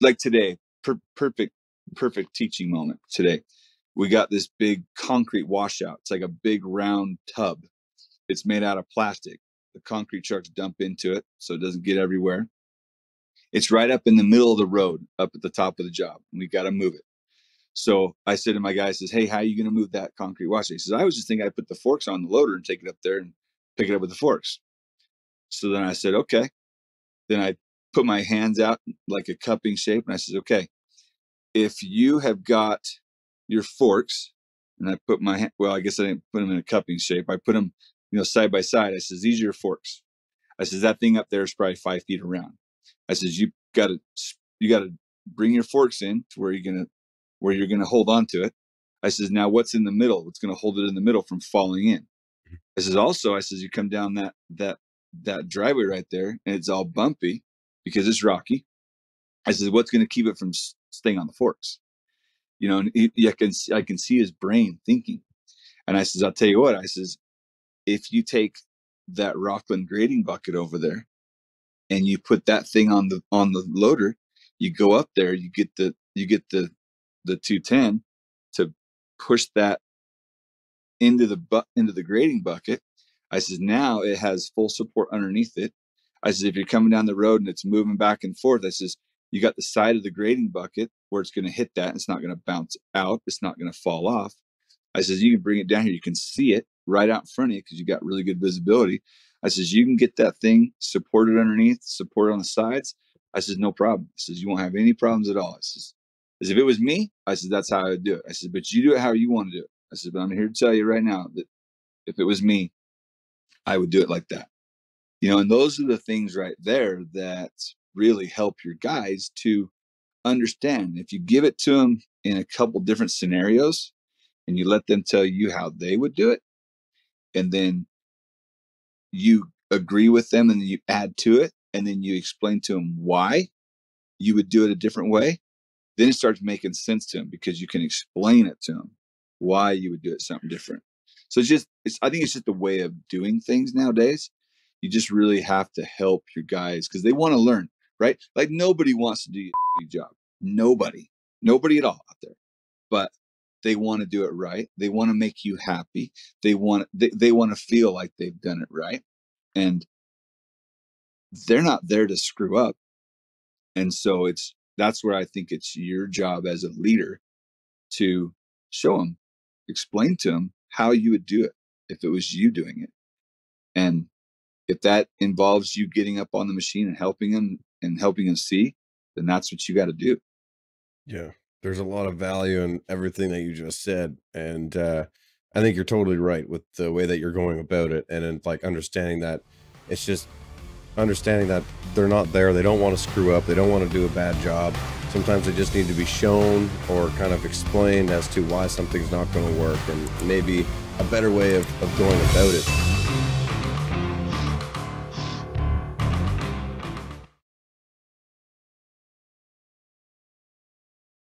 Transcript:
like today, perfect teaching moment today. We got this big concrete washout. It's like a big round tub. It's made out of plastic. The concrete trucks dump into it so it doesn't get everywhere. It's right up in the middle of the road, up at the top of the job. We got to move it. So I said to my guy, I says, hey, how are you going to move that concrete washout? He says, I was just thinking I'd put the forks on the loader and take it up there and pick it up with the forks. So then I said, okay. Then I put my hands out like a cupping shape. And I said, okay, if you have got your forks, and I put my hand, well, I guess I didn't put them in a cupping shape. I put them, side by side. I says, these are your forks. I says, that thing up there is probably 5 feet around. I says, you got to bring your forks in to where you're going to hold on to it. I says, now what's in the middle? What's going to hold it in the middle from falling in? I says, also, I says, you come down that driveway right there and it's all bumpy because it's rocky. I says, what's going to keep it from staying on the forks? And I can see his brain thinking. And I says, I'll tell you what, I says, if you take that Rockland grading bucket over there and you put that thing on the loader, you go up there, you get the 210 to push that into the grading bucket. I says, now it has full support underneath it. I says, if you're coming down the road and it's moving back and forth, I says, you got the side of the grading bucket where it's going to hit that. And it's not going to bounce out. It's not going to fall off. I says, you can bring it down here. You can see it right out in front of you because you got really good visibility. I says, you can get that thing supported underneath, supported on the sides. I says, no problem. I says, you won't have any problems at all. I says, as if it was me, I said, that's how I would do it. I said, but you do it how you want to do it. I said, but I'm here to tell you right now that if it was me, I would do it like that. And those are the things right there that really help your guys to understand. If you give it to them in a couple different scenarios and you let them tell you how they would do it, and then you agree with them and then you add to it, and then you explain to them why you would do it a different way, then it starts making sense to them because you can explain it to them why you would do it something different. So I think it's just a way of doing things nowadays. You just really have to help your guys because they want to learn, right? Like nobody wants to do your job. Nobody at all out there, but they want to do it right. They want to make you happy. They want to feel like they've done it right. And they're not there to screw up. And so that's where I think it's your job as a leader to show them, explain to them how you would do it if it was you doing it. And if that involves you getting up on the machine and helping them see, then that's what you got to do. Yeah. There's a lot of value in everything that you just said. And I think you're totally right with the way that you're going about it. And then like understanding that it's just understanding that they're not there. They don't want to screw up. They don't want to do a bad job. Sometimes they just need to be shown or kind of explained as to why something's not going to work and maybe a better way of going about it.